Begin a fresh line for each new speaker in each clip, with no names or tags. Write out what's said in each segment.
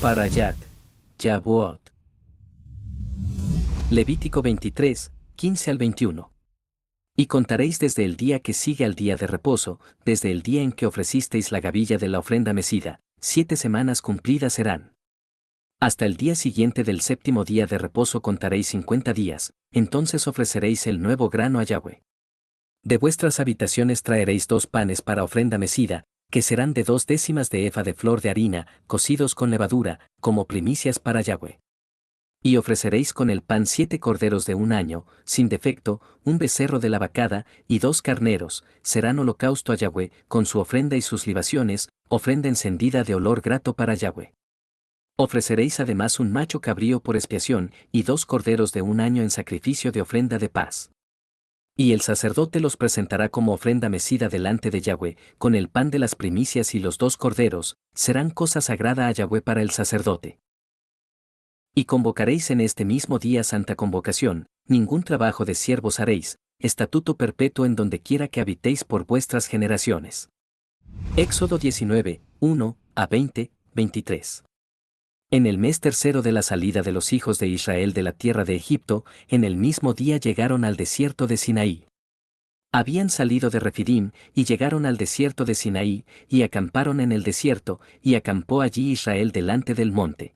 Parayat, Yavuot. Levítico 23, 15 al 21. Y contaréis desde el día que sigue al día de reposo, desde el día en que ofrecisteis la gavilla de la ofrenda mecida, 7 semanas cumplidas serán. Hasta el día siguiente del séptimo día de reposo contaréis 50 días, entonces ofreceréis el nuevo grano a Yahweh. De vuestras habitaciones traeréis 2 panes para ofrenda mecida, que serán de 2 décimas de efa de flor de harina, cocidos con levadura, como primicias para Yahweh. Y ofreceréis con el pan 7 corderos de 1 año, sin defecto, un becerro de la vacada, y 2 carneros, serán holocausto a Yahweh, con su ofrenda y sus libaciones, ofrenda encendida de olor grato para Yahweh. Ofreceréis además un macho cabrío por expiación, y 2 corderos de 1 año en sacrificio de ofrenda de paz. Y el sacerdote los presentará como ofrenda mecida delante de Yahweh, con el pan de las primicias y los 2 corderos, serán cosa sagrada a Yahweh para el sacerdote. Y convocaréis en este mismo día santa convocación, ningún trabajo de siervos haréis, estatuto perpetuo en donde quiera que habitéis por vuestras generaciones. Éxodo 19, 1 a 20, 23. En el mes tercero de la salida de los hijos de Israel de la tierra de Egipto, en el mismo día llegaron al desierto de Sinaí. Habían salido de Refidim, y llegaron al desierto de Sinaí, y acamparon en el desierto, y acampó allí Israel delante del monte.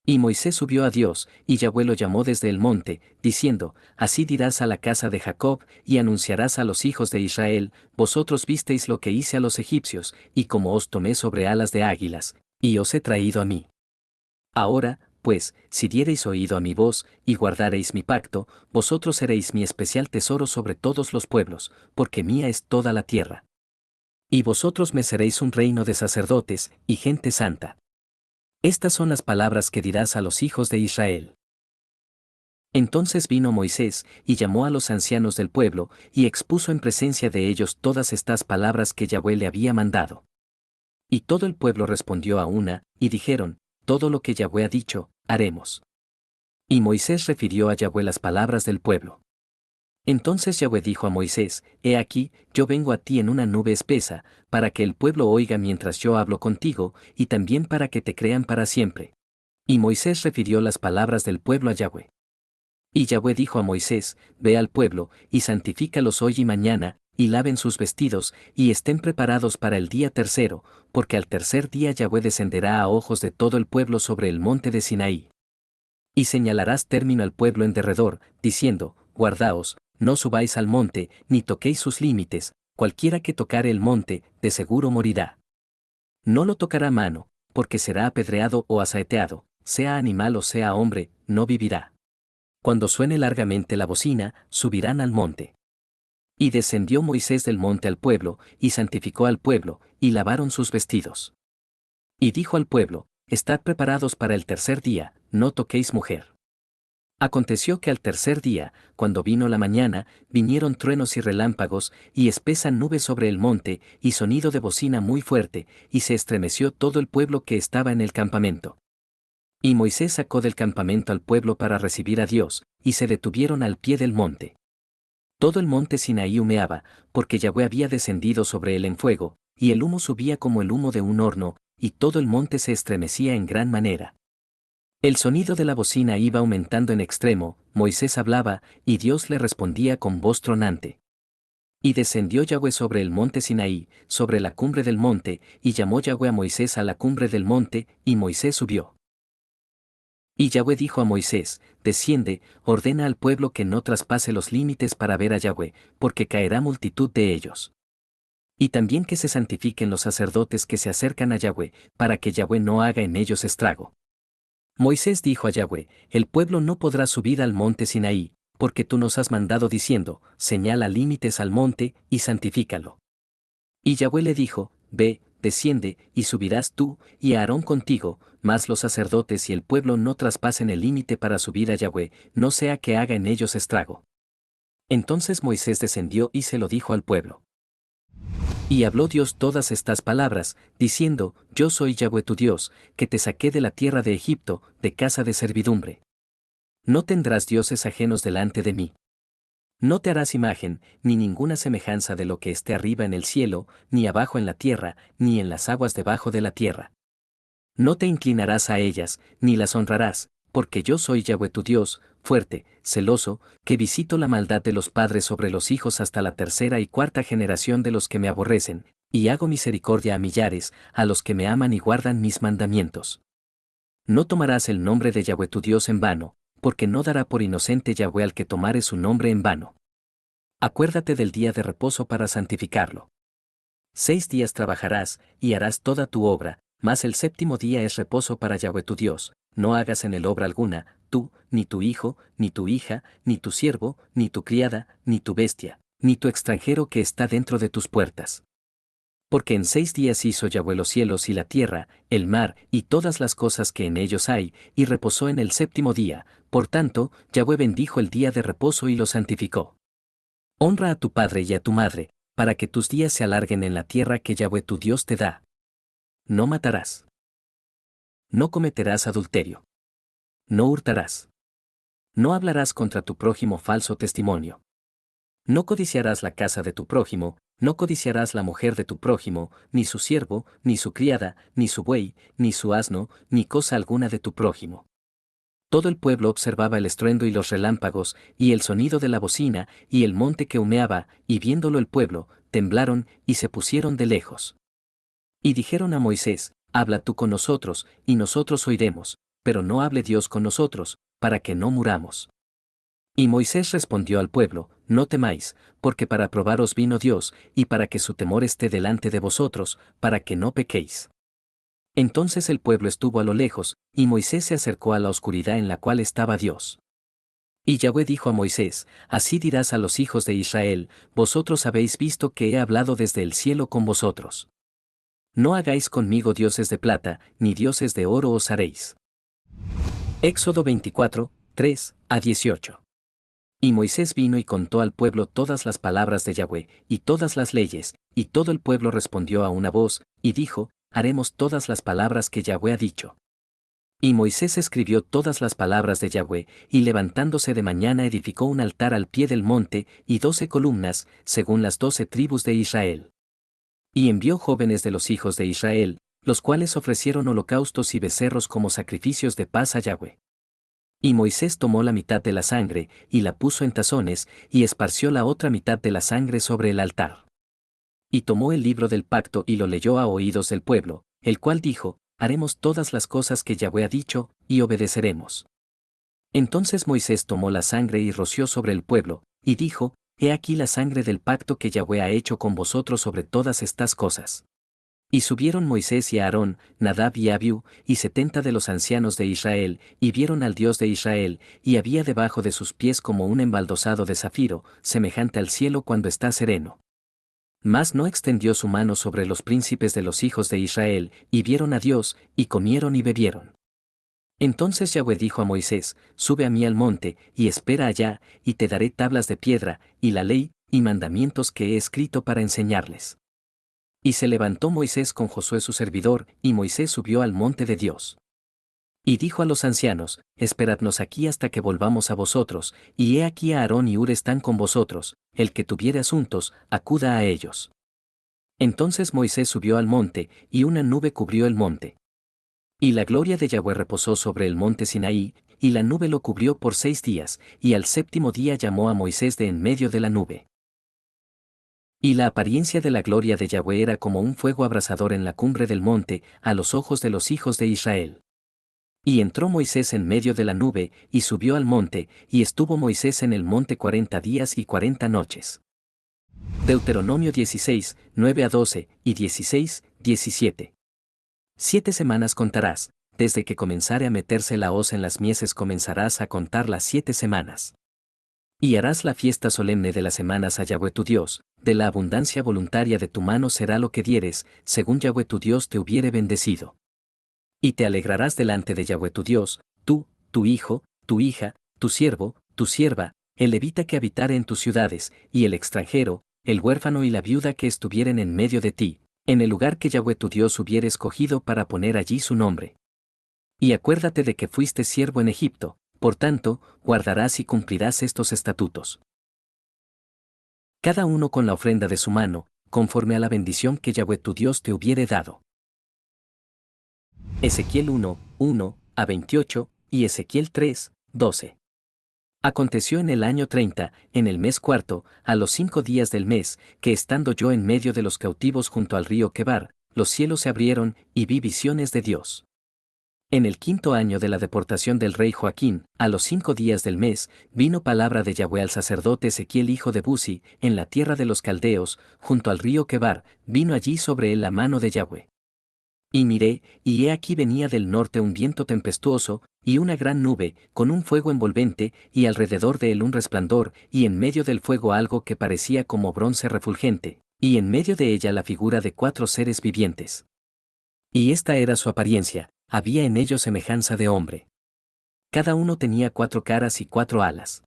Y Moisés subió a Dios, y Yahweh lo llamó desde el monte, diciendo, Así dirás a la casa de Jacob, y anunciarás a los hijos de Israel, vosotros visteis lo que hice a los egipcios, y como os tomé sobre alas de águilas, y os he traído a mí. Ahora, pues, si diereis oído a mi voz, y guardareis mi pacto, vosotros seréis mi especial tesoro sobre todos los pueblos, porque mía es toda la tierra. Y vosotros me seréis un reino de sacerdotes, y gente santa. Estas son las palabras que dirás a los hijos de Israel. Entonces vino Moisés, y llamó a los ancianos del pueblo, y expuso en presencia de ellos todas estas palabras que Yahweh le había mandado. Y todo el pueblo respondió a una, y dijeron, todo lo que Yahweh ha dicho, haremos. Y Moisés refirió a Yahweh las palabras del pueblo. Entonces Yahweh dijo a Moisés, He aquí, yo vengo a ti en una nube espesa, para que el pueblo oiga mientras yo hablo contigo, y también para que te crean para siempre. Y Moisés refirió las palabras del pueblo a Yahweh. Y Yahweh dijo a Moisés, Ve al pueblo, y santifícalos hoy y mañana, y laven sus vestidos, y estén preparados para el día tercero, porque al tercer día Yahweh descenderá a ojos de todo el pueblo sobre el monte de Sinaí. Y señalarás término al pueblo en derredor, diciendo, Guardaos, no subáis al monte, ni toquéis sus límites, cualquiera que tocare el monte, de seguro morirá. No lo tocará mano, porque será apedreado o asaeteado, sea animal o sea hombre, no vivirá. Cuando suene largamente la bocina, subirán al monte. Y descendió Moisés del monte al pueblo, y santificó al pueblo, y lavaron sus vestidos. Y dijo al pueblo, Estad preparados para el tercer día, no toquéis mujer. Aconteció que al tercer día, cuando vino la mañana, vinieron truenos y relámpagos, y espesa nube sobre el monte, y sonido de bocina muy fuerte, y se estremeció todo el pueblo que estaba en el campamento. Y Moisés sacó del campamento al pueblo para recibir a Dios, y se detuvieron al pie del monte. Todo el monte Sinaí humeaba, porque Yahweh había descendido sobre él en fuego, y el humo subía como el humo de un horno, y todo el monte se estremecía en gran manera. El sonido de la bocina iba aumentando en extremo, Moisés hablaba, y Dios le respondía con voz tronante. Y descendió Yahweh sobre el monte Sinaí, sobre la cumbre del monte, y llamó Yahweh a Moisés a la cumbre del monte, y Moisés subió. Y Yahweh dijo a Moisés, Desciende, ordena al pueblo que no traspase los límites para ver a Yahweh, porque caerá multitud de ellos. Y también que se santifiquen los sacerdotes que se acercan a Yahweh, para que Yahweh no haga en ellos estrago. Moisés dijo a Yahweh, El pueblo no podrá subir al monte Sinaí, porque tú nos has mandado diciendo, Señala límites al monte, y santifícalo. Y Yahweh le dijo, Ve, desciende, y subirás tú, y Aarón contigo, mas los sacerdotes y el pueblo no traspasen el límite para subir a Yahweh, no sea que haga en ellos estrago. Entonces Moisés descendió y se lo dijo al pueblo. Y habló Dios todas estas palabras, diciendo, Yo soy Yahweh tu Dios, que te saqué de la tierra de Egipto, de casa de servidumbre. No tendrás dioses ajenos delante de mí. No te harás imagen, ni ninguna semejanza de lo que esté arriba en el cielo, ni abajo en la tierra, ni en las aguas debajo de la tierra. No te inclinarás a ellas, ni las honrarás, porque yo soy Yahweh tu Dios, fuerte, celoso, que visito la maldad de los padres sobre los hijos hasta la tercera y cuarta generación de los que me aborrecen, y hago misericordia a millares, a los que me aman y guardan mis mandamientos. No tomarás el nombre de Yahweh tu Dios en vano, porque no dará por inocente Yahweh al que tomare su nombre en vano. Acuérdate del día de reposo para santificarlo. 6 días trabajarás, y harás toda tu obra, mas el séptimo día es reposo para Yahweh tu Dios. No hagas en él obra alguna, tú, ni tu hijo, ni tu hija, ni tu siervo, ni tu criada, ni tu bestia, ni tu extranjero que está dentro de tus puertas. Porque en 6 días hizo Yahweh los cielos y la tierra, el mar, y todas las cosas que en ellos hay, y reposó en el séptimo día. Por tanto, Yahweh bendijo el día de reposo y lo santificó. Honra a tu padre y a tu madre, para que tus días se alarguen en la tierra que Yahweh tu Dios te da. No matarás. No cometerás adulterio. No hurtarás. No hablarás contra tu prójimo falso testimonio. No codiciarás la casa de tu prójimo, no codiciarás la mujer de tu prójimo, ni su siervo, ni su criada, ni su buey, ni su asno, ni cosa alguna de tu prójimo. Todo el pueblo observaba el estruendo y los relámpagos, y el sonido de la bocina, y el monte que humeaba, y viéndolo el pueblo, temblaron, y se pusieron de lejos. Y dijeron a Moisés, habla tú con nosotros, y nosotros oiremos, pero no hable Dios con nosotros, para que no muramos. Y Moisés respondió al pueblo, no temáis, porque para probaros vino Dios, y para que su temor esté delante de vosotros, para que no pequéis. Entonces el pueblo estuvo a lo lejos, y Moisés se acercó a la oscuridad en la cual estaba Dios. Y Yahweh dijo a Moisés, así dirás a los hijos de Israel, vosotros habéis visto que he hablado desde el cielo con vosotros. No hagáis conmigo dioses de plata, ni dioses de oro os haréis. Éxodo 24, 3-18. Y Moisés vino y contó al pueblo todas las palabras de Yahweh, y todas las leyes, y todo el pueblo respondió a una voz, y dijo, haremos todas las palabras que Yahweh ha dicho. Y Moisés escribió todas las palabras de Yahweh, y levantándose de mañana edificó un altar al pie del monte, y 12 columnas, según las 12 tribus de Israel. Y envió jóvenes de los hijos de Israel, los cuales ofrecieron holocaustos y becerros como sacrificios de paz a Yahweh. Y Moisés tomó la mitad de la sangre, y la puso en tazones, y esparció la otra mitad de la sangre sobre el altar. Y tomó el libro del pacto y lo leyó a oídos del pueblo, el cual dijo, haremos todas las cosas que Yahweh ha dicho, y obedeceremos. Entonces Moisés tomó la sangre y roció sobre el pueblo, y dijo, he aquí la sangre del pacto que Yahweh ha hecho con vosotros sobre todas estas cosas. Y subieron Moisés y Aarón, Nadab y Abiú, y 70 de los ancianos de Israel, y vieron al Dios de Israel, y había debajo de sus pies como un embaldosado de zafiro, semejante al cielo cuando está sereno. Mas no extendió su mano sobre los príncipes de los hijos de Israel, y vieron a Dios, y comieron y bebieron. Entonces Yahweh dijo a Moisés, sube a mí al monte, y espera allá, y te daré tablas de piedra, y la ley, y mandamientos que he escrito para enseñarles. Y se levantó Moisés con Josué su servidor, y Moisés subió al monte de Dios. Y dijo a los ancianos, esperadnos aquí hasta que volvamos a vosotros, y he aquí a Aarón y Hur están con vosotros, el que tuviere asuntos, acuda a ellos. Entonces Moisés subió al monte, y una nube cubrió el monte. Y la gloria de Yahweh reposó sobre el monte Sinaí, y la nube lo cubrió por 6 días, y al séptimo día llamó a Moisés de en medio de la nube. Y la apariencia de la gloria de Yahweh era como un fuego abrasador en la cumbre del monte, a los ojos de los hijos de Israel. Y entró Moisés en medio de la nube, y subió al monte, y estuvo Moisés en el monte 40 días y 40 noches. Deuteronomio 16, 9-12, y 16, 17. 7 semanas contarás, desde que comenzare a meterse la hoz en las mieses comenzarás a contar las 7 semanas. Y harás la fiesta solemne de las semanas a Yahweh tu Dios, de la abundancia voluntaria de tu mano será lo que dieres, según Yahweh tu Dios te hubiere bendecido. Y te alegrarás delante de Yahweh tu Dios, tú, tu hijo, tu hija, tu siervo, tu sierva, el levita que habitare en tus ciudades, y el extranjero, el huérfano y la viuda que estuvieren en medio de ti, en el lugar que Yahweh tu Dios hubiere escogido para poner allí su nombre. Y acuérdate de que fuiste siervo en Egipto, por tanto, guardarás y cumplirás estos estatutos. Cada uno con la ofrenda de su mano, conforme a la bendición que Yahweh tu Dios te hubiere dado. Ezequiel 1, 1 a 28, y Ezequiel 3, 12. Aconteció en el año 30, en el mes cuarto, a los 5 días del mes, que estando yo en medio de los cautivos junto al río Quebar, los cielos se abrieron, y vi visiones de Dios. En el quinto año de la deportación del rey Joaquín, a los 5 días del mes, vino palabra de Yahweh al sacerdote Ezequiel hijo de Buzi, en la tierra de los caldeos, junto al río Quebar, vino allí sobre él la mano de Yahweh. Y miré, y he aquí venía del norte un viento tempestuoso, y una gran nube, con un fuego envolvente, y alrededor de él un resplandor, y en medio del fuego algo que parecía como bronce refulgente, y en medio de ella la figura de 4 seres vivientes. Y esta era su apariencia, había en ellos semejanza de hombre. Cada uno tenía 4 caras y 4 alas.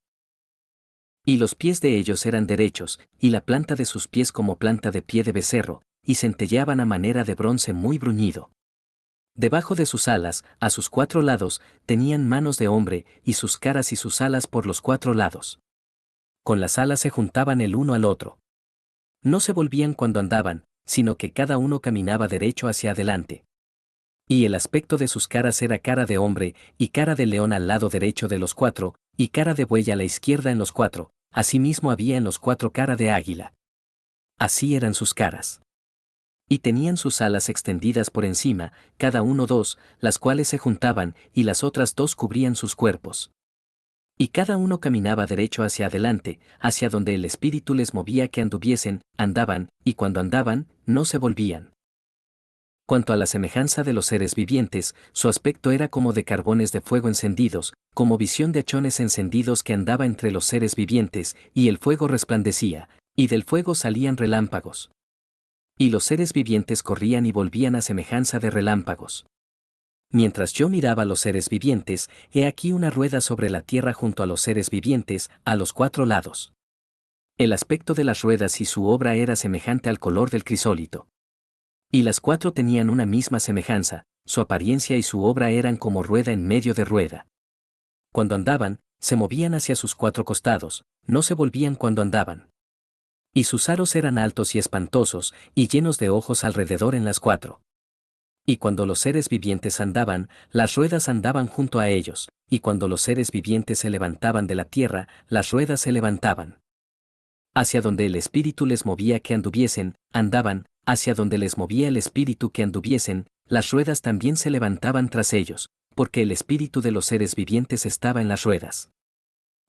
Y los pies de ellos eran derechos, y la planta de sus pies como planta de pie de becerro, y centelleaban a manera de bronce muy bruñido. Debajo de sus alas, a sus 4 lados, tenían manos de hombre, y sus caras y sus alas por los 4 lados. Con las alas se juntaban el uno al otro. No se volvían cuando andaban, sino que cada uno caminaba derecho hacia adelante. Y el aspecto de sus caras era cara de hombre, y cara de león al lado derecho de los 4, y cara de buey a la izquierda en los 4, asimismo había en los 4 cara de águila. Así eran sus caras. Y tenían sus alas extendidas por encima, cada uno 2, las cuales se juntaban, y las otras 2 cubrían sus cuerpos. Y cada uno caminaba derecho hacia adelante, hacia donde el Espíritu les movía que anduviesen, andaban, y cuando andaban, no se volvían. Cuanto a la semejanza de los seres vivientes, su aspecto era como de carbones de fuego encendidos, como visión de hachones encendidos que andaba entre los seres vivientes, y el fuego resplandecía, y del fuego salían relámpagos. Y los seres vivientes corrían y volvían a semejanza de relámpagos. Mientras yo miraba a los seres vivientes, he aquí una rueda sobre la tierra junto a los seres vivientes, a los 4 lados. El aspecto de las ruedas y su obra era semejante al color del crisólito. Y las 4 tenían una misma semejanza, su apariencia y su obra eran como rueda en medio de rueda. Cuando andaban, se movían hacia sus 4 costados, no se volvían cuando andaban. Y sus aros eran altos y espantosos, y llenos de ojos alrededor en las 4. Y cuando los seres vivientes andaban, las ruedas andaban junto a ellos, y cuando los seres vivientes se levantaban de la tierra, las ruedas se levantaban. Hacia donde el Espíritu les movía que anduviesen, andaban, hacia donde les movía el Espíritu que anduviesen, las ruedas también se levantaban tras ellos, porque el Espíritu de los seres vivientes estaba en las ruedas.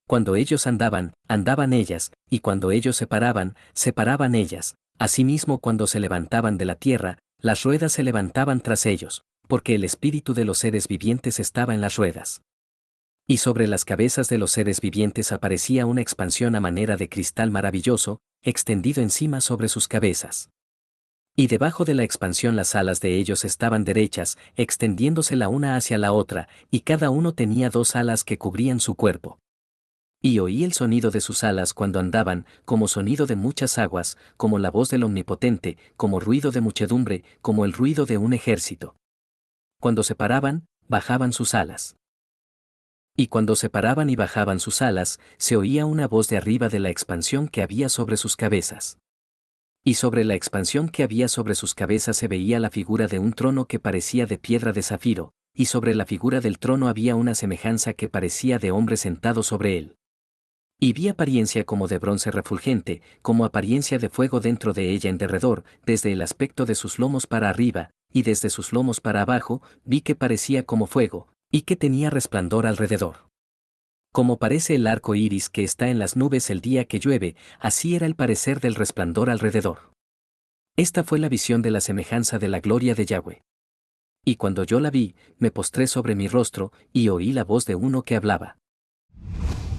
Cuando ellos andaban, andaban ellas, y cuando ellos se paraban ellas. Asimismo cuando se levantaban de la tierra, las ruedas se levantaban tras ellos, porque el espíritu de los seres vivientes estaba en las ruedas. Y sobre las cabezas de los seres vivientes aparecía una expansión a manera de cristal maravilloso, extendido encima sobre sus cabezas. Y debajo de la expansión las alas de ellos estaban derechas, extendiéndose la una hacia la otra, y cada uno tenía 2 alas que cubrían su cuerpo. Y oí el sonido de sus alas cuando andaban, como sonido de muchas aguas, como la voz del Omnipotente, como ruido de muchedumbre, como el ruido de un ejército. Cuando se paraban, bajaban sus alas. Y cuando se paraban y bajaban sus alas, se oía una voz de arriba de la expansión que había sobre sus cabezas. Y sobre la expansión que había sobre sus cabezas se veía la figura de un trono que parecía de piedra de zafiro, y sobre la figura del trono había una semejanza que parecía de hombre sentado sobre él. Y vi apariencia como de bronce refulgente, como apariencia de fuego dentro de ella en derredor, desde el aspecto de sus lomos para arriba, y desde sus lomos para abajo, vi que parecía como fuego, y que tenía resplandor alrededor. Como parece el arco iris que está en las nubes el día que llueve, así era el parecer del resplandor alrededor. Esta fue la visión de la semejanza de la gloria de Yahweh. Y cuando yo la vi, me postré sobre mi rostro, y oí la voz de uno que hablaba.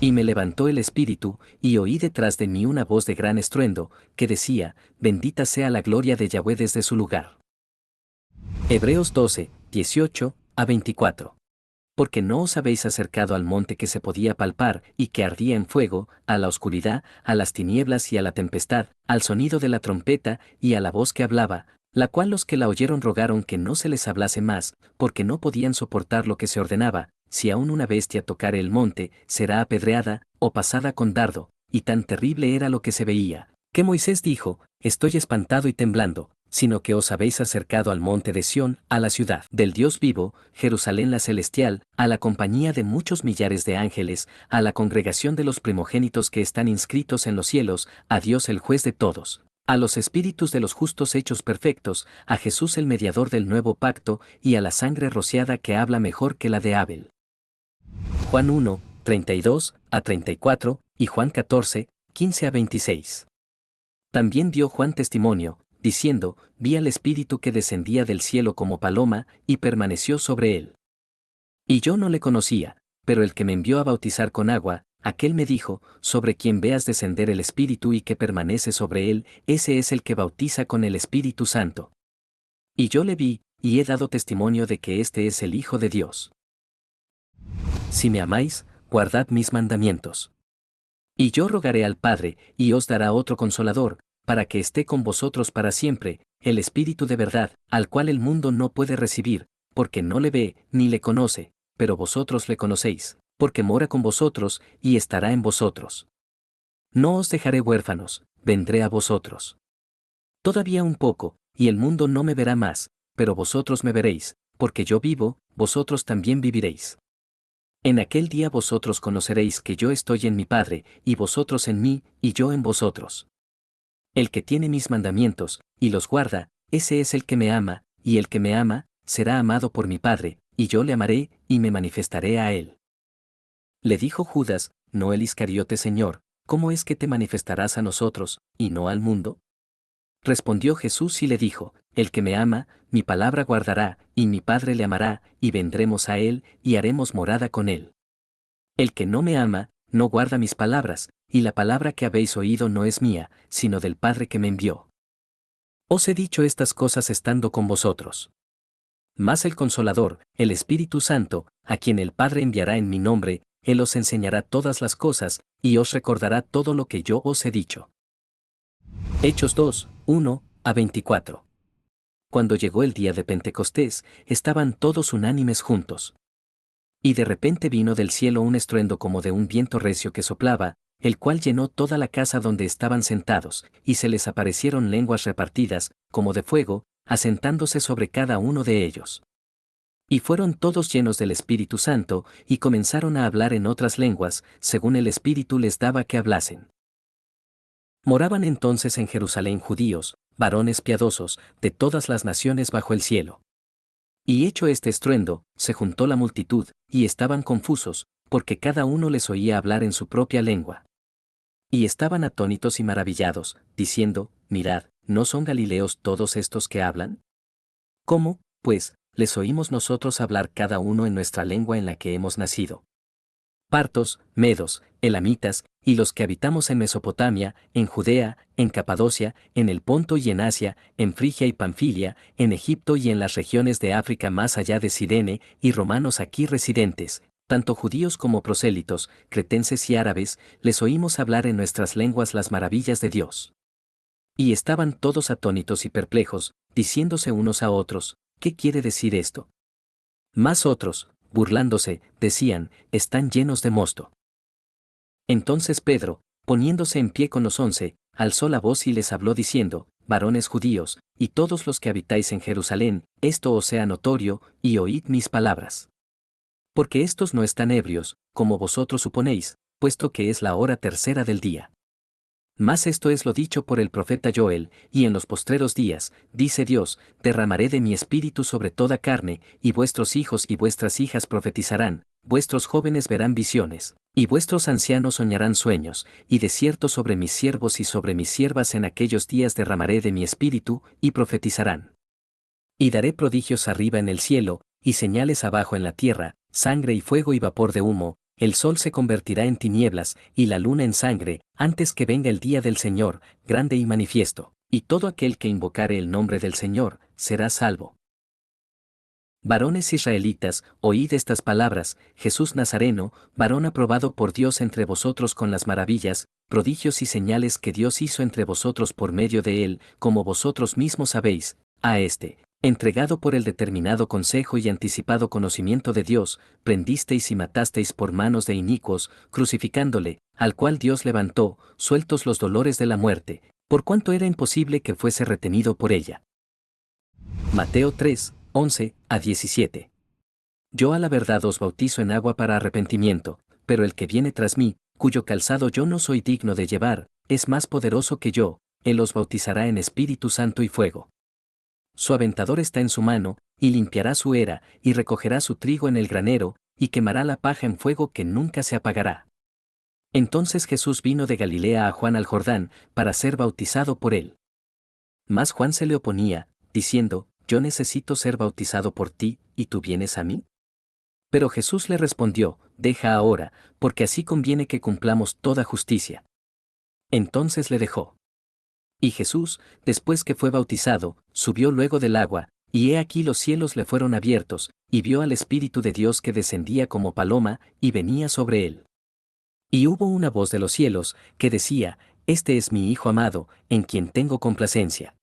Y me levantó el espíritu, y oí detrás de mí una voz de gran estruendo, que decía, bendita sea la gloria de Yahweh desde su lugar. Hebreos 12, 18 a 24. Porque no os habéis acercado al monte que se podía palpar y que ardía en fuego, a la oscuridad, a las tinieblas y a la tempestad, al sonido de la trompeta y a la voz que hablaba, la cual los que la oyeron rogaron que no se les hablase más, porque no podían soportar lo que se ordenaba. Si aún una bestia tocare el monte, será apedreada, o pasada con dardo, y tan terrible era lo que se veía, que Moisés dijo, estoy espantado y temblando, sino que os habéis acercado al monte de Sión, a la ciudad del Dios vivo, Jerusalén la celestial, a la compañía de muchos millares de ángeles, a la congregación de los primogénitos que están inscritos en los cielos, a Dios el juez de todos, a los espíritus de los justos hechos perfectos, a Jesús el mediador del nuevo pacto, y a la sangre rociada que habla mejor que la de Abel. Juan 1, 32 a 34, y Juan 14, 15 a 26. También dio Juan testimonio, diciendo, vi al Espíritu que descendía del cielo como paloma, y permaneció sobre él. Y yo no le conocía, pero el que me envió a bautizar con agua, aquel me dijo, sobre quien veas descender el Espíritu y que permanece sobre él, ese es el que bautiza con el Espíritu Santo. Y yo le vi, y he dado testimonio de que este es el Hijo de Dios. Si me amáis, guardad mis mandamientos. Y yo rogaré al Padre, y os dará otro Consolador, para que esté con vosotros para siempre, el Espíritu de verdad, al cual el mundo no puede recibir, porque no le ve, ni le conoce, pero vosotros le conocéis, porque mora con vosotros, y estará en vosotros. No os dejaré huérfanos, vendré a vosotros. Todavía un poco, y el mundo no me verá más, pero vosotros me veréis, porque yo vivo, vosotros también viviréis. En aquel día vosotros conoceréis que yo estoy en mi Padre, y vosotros en mí, y yo en vosotros. El que tiene mis mandamientos, y los guarda, ese es el que me ama, y el que me ama, será amado por mi Padre, y yo le amaré, y me manifestaré a él. Le dijo Judas, no el Iscariote: Señor, ¿cómo es que te manifestarás a nosotros, y no al mundo? Respondió Jesús y le dijo, el que me ama, mi palabra guardará, y mi Padre le amará, y vendremos a él, y haremos morada con él. El que no me ama, no guarda mis palabras, y la palabra que habéis oído no es mía, sino del Padre que me envió. Os he dicho estas cosas estando con vosotros. Mas el Consolador, el Espíritu Santo, a quien el Padre enviará en mi nombre, Él os enseñará todas las cosas, y os recordará todo lo que yo os he dicho. Hechos 2, 1 a 24. Cuando llegó el día de Pentecostés, estaban todos unánimes juntos. Y de repente vino del cielo un estruendo como de un viento recio que soplaba, el cual llenó toda la casa donde estaban sentados, y se les aparecieron lenguas repartidas, como de fuego, asentándose sobre cada uno de ellos. Y fueron todos llenos del Espíritu Santo, y comenzaron a hablar en otras lenguas, según el Espíritu les daba que hablasen. Moraban entonces en Jerusalén judíos, varones piadosos, de todas las naciones bajo el cielo. Y hecho este estruendo, se juntó la multitud, y estaban confusos, porque cada uno les oía hablar en su propia lengua. Y estaban atónitos y maravillados, diciendo, mirad, ¿no son galileos todos estos que hablan? ¿Cómo, pues, les oímos nosotros hablar cada uno en nuestra lengua en la que hemos nacido? Partos, medos, elamitas, y los que habitamos en Mesopotamia, en Judea, en Capadocia, en el Ponto y en Asia, en Frigia y Panfilia, en Egipto y en las regiones de África más allá de Cirene, y romanos aquí residentes, tanto judíos como prosélitos, cretenses y árabes, les oímos hablar en nuestras lenguas las maravillas de Dios. Y estaban todos atónitos y perplejos, diciéndose unos a otros, ¿qué quiere decir esto? Mas otros, burlándose, decían, están llenos de mosto. Entonces Pedro, poniéndose en pie con los 11, alzó la voz y les habló diciendo, varones judíos, y todos los que habitáis en Jerusalén, esto os sea notorio, y oíd mis palabras. Porque estos no están ebrios, como vosotros suponéis, puesto que es la hora tercera del día. Mas esto es lo dicho por el profeta Joel, y en los postreros días, dice Dios, derramaré de mi espíritu sobre toda carne, y vuestros hijos y vuestras hijas profetizarán, vuestros jóvenes verán visiones, y vuestros ancianos soñarán sueños, y de cierto sobre mis siervos y sobre mis siervas en aquellos días derramaré de mi espíritu, y profetizarán. Y daré prodigios arriba en el cielo, y señales abajo en la tierra, sangre y fuego y vapor de humo. El sol se convertirá en tinieblas, y la luna en sangre, antes que venga el día del Señor, grande y manifiesto, y todo aquel que invocare el nombre del Señor, será salvo. Varones israelitas, oíd estas palabras, Jesús Nazareno, varón aprobado por Dios entre vosotros con las maravillas, prodigios y señales que Dios hizo entre vosotros por medio de él, como vosotros mismos sabéis, a este, entregado por el determinado consejo y anticipado conocimiento de Dios, prendisteis y matasteis por manos de inicuos, crucificándole, al cual Dios levantó, sueltos los dolores de la muerte, por cuanto era imposible que fuese retenido por ella. Mateo 3, 11 a 17. Yo a la verdad os bautizo en agua para arrepentimiento, pero el que viene tras mí, cuyo calzado yo no soy digno de llevar, es más poderoso que yo, él os bautizará en Espíritu Santo y fuego. Su aventador está en su mano, y limpiará su era, y recogerá su trigo en el granero, y quemará la paja en fuego que nunca se apagará. Entonces Jesús vino de Galilea a Juan al Jordán, para ser bautizado por él. Mas Juan se le oponía, diciendo, yo necesito ser bautizado por ti, ¿y tú vienes a mí? Pero Jesús le respondió, deja ahora, porque así conviene que cumplamos toda justicia. Entonces le dejó. Y Jesús, después que fue bautizado, subió luego del agua, y he aquí los cielos le fueron abiertos, y vio al Espíritu de Dios que descendía como paloma, y venía sobre él. Y hubo una voz de los cielos, que decía, Este es mi Hijo amado, en quien tengo complacencia.